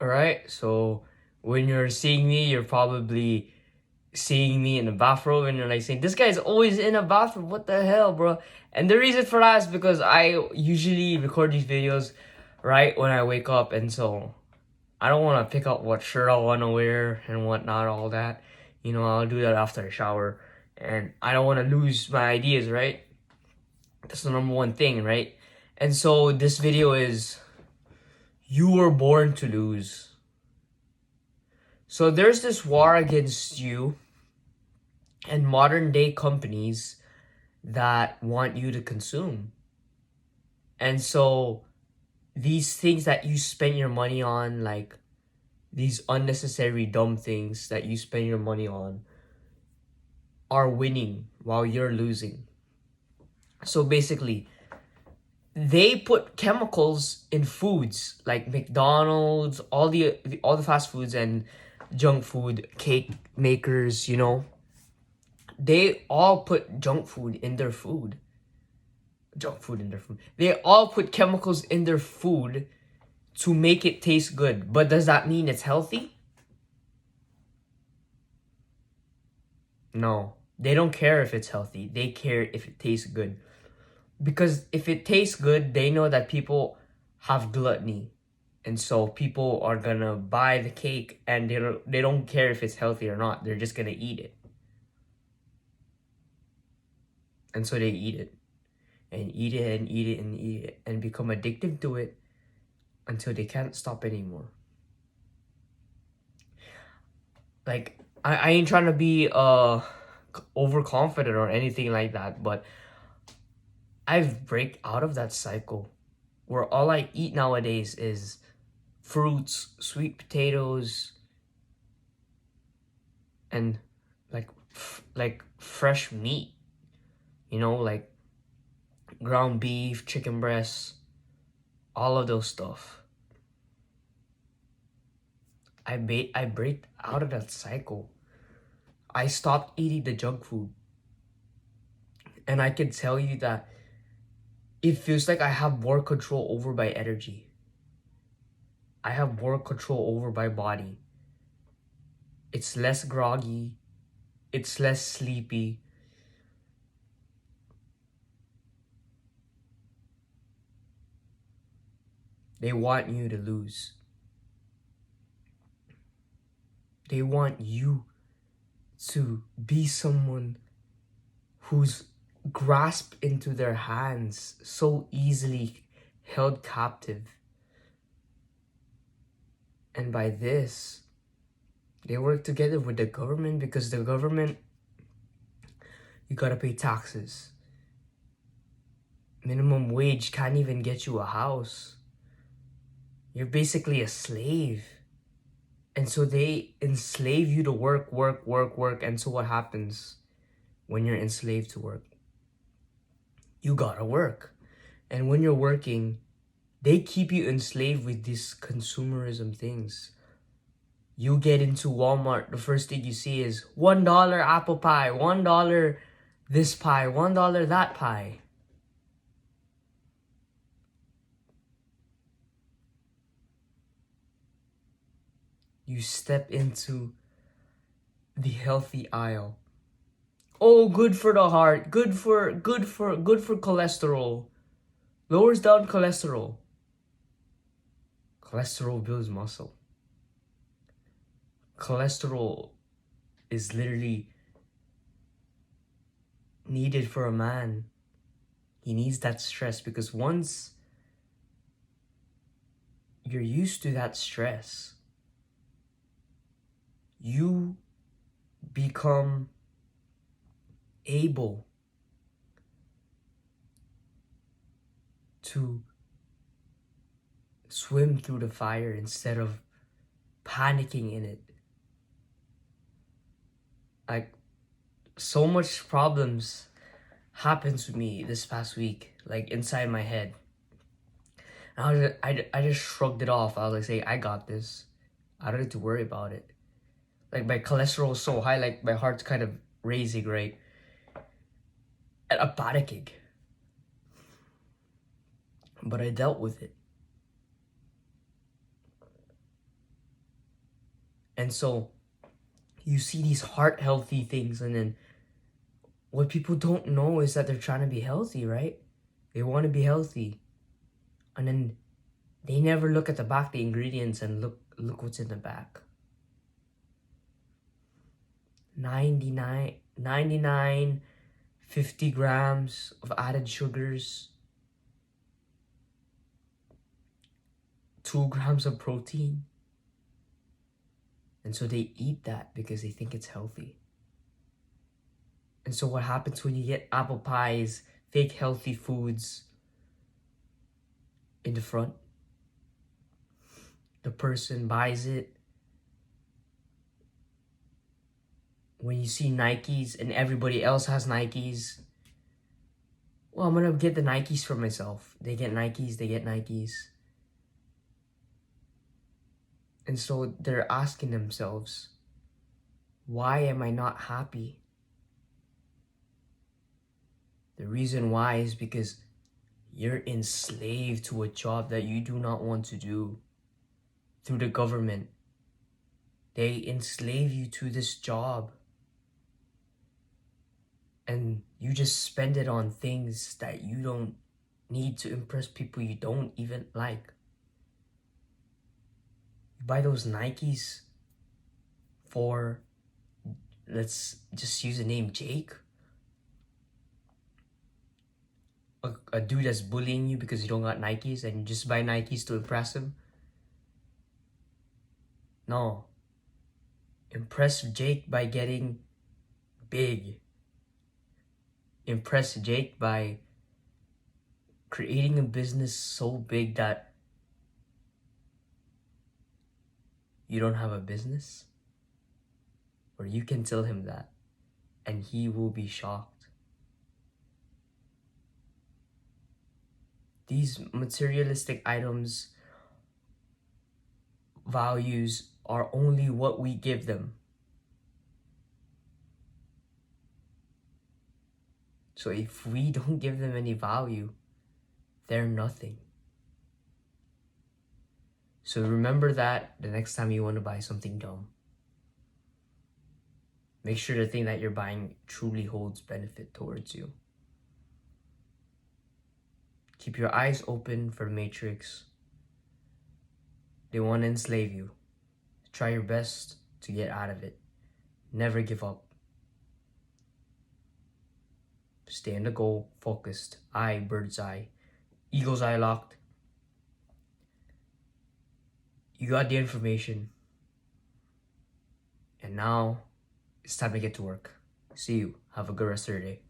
Alright, so when you're seeing me, you're probably seeing me in a bathrobe and you're like saying, this guy's always in a bathrobe, what the hell, bro? And the reason for that is because I usually record these videos right when I wake up, and so I don't want to pick out what shirt I want to wear and whatnot, all that. I'll do that after I shower. And I don't want to lose my ideas, right? That's the number one thing, right? And so this video is, you were born to lose. So there's this war against you and modern day companies that want you to consume. And so these things that you spend your money on, like these unnecessary dumb things that you spend your money on, are winning while you're losing. So basically, they put chemicals in foods like McDonald's, all the fast foods and junk food, cake makers, they all put junk food in their food. They all put chemicals in their food to make it taste good. But does that mean it's healthy? No. They don't care if it's healthy. They care if it tastes good. Because if it tastes good, they know that people have gluttony. And so people are gonna buy the cake and they don't care if it's healthy or not. They're just gonna eat it. And so they eat it. And eat it and eat it and eat it and become addicted to it until they can't stop anymore. Like, I ain't trying to be overconfident or anything like that, but I've break out of that cycle where all I eat nowadays is fruits, sweet potatoes, and like fresh meat. Like ground beef, chicken breasts, all of those stuff. I break out of that cycle. I stopped eating the junk food. And I can tell you that it feels like I have more control over my energy. I have more control over my body. It's less groggy. It's less sleepy. They want you to lose. They want you to be someone who's grasped into their hands, so easily held captive. And by this, they work together with the government, because the government, you gotta pay taxes. Minimum wage can't even get you a house. You're basically a slave. And so they enslave you to work. And so what happens when you're enslaved to work? You gotta work. And when you're working, they keep you enslaved with these consumerism things. You get into Walmart, the first thing you see is $1 apple pie, $1 this pie, $1 that pie. You step into the healthy aisle. Oh, good for the heart, good for cholesterol. Lowers down cholesterol. Cholesterol builds muscle. Cholesterol is literally needed for a man. He needs that stress, because once you're used to that stress, you become able to swim through the fire instead of panicking in it. Like, so much problems happened to me this past week, like inside my head. And I just shrugged it off. I was like, say, I got this. I don't need to worry about it. Like, my cholesterol is so high, like my heart's kind of raising, right? And I'm panicking. But I dealt with it. And so you see these heart healthy things, and then what people don't know is that they're trying to be healthy, right? They want to be healthy. And then they never look at the back, the ingredients, and look what's in the back. 99, 50 grams of added sugars, 2 grams of protein. And so they eat that because they think it's healthy. And so what happens when you get apple pies, fake healthy foods in the front? The person buys it. When you see Nikes and everybody else has Nikes, well, I'm gonna get the Nikes for myself. They get Nikes. And so they're asking themselves, why am I not happy? The reason why is because you're enslaved to a job that you do not want to do through the government. They enslave you to this job. And you just spend it on things that you don't need to impress people you don't even like. You buy those Nikes for, let's just use the name Jake. A dude that's bullying you because you don't got Nikes, and you just buy Nikes to impress him. No. Impress Jake by getting big. Impress Jake by creating a business so big that you don't have a business. Or you can tell him that, and he will be shocked. These materialistic items, values, are only what we give them. So if we don't give them any value, they're nothing. So remember that the next time you want to buy something dumb. Make sure the thing that you're buying truly holds benefit towards you. Keep your eyes open for the Matrix. They want to enslave you. Try your best to get out of it. Never give up. Stay on the goal, focused, eye, bird's eye, eagle's eye locked. You got the information. And now it's time to get to work. See you. Have a good rest of your day.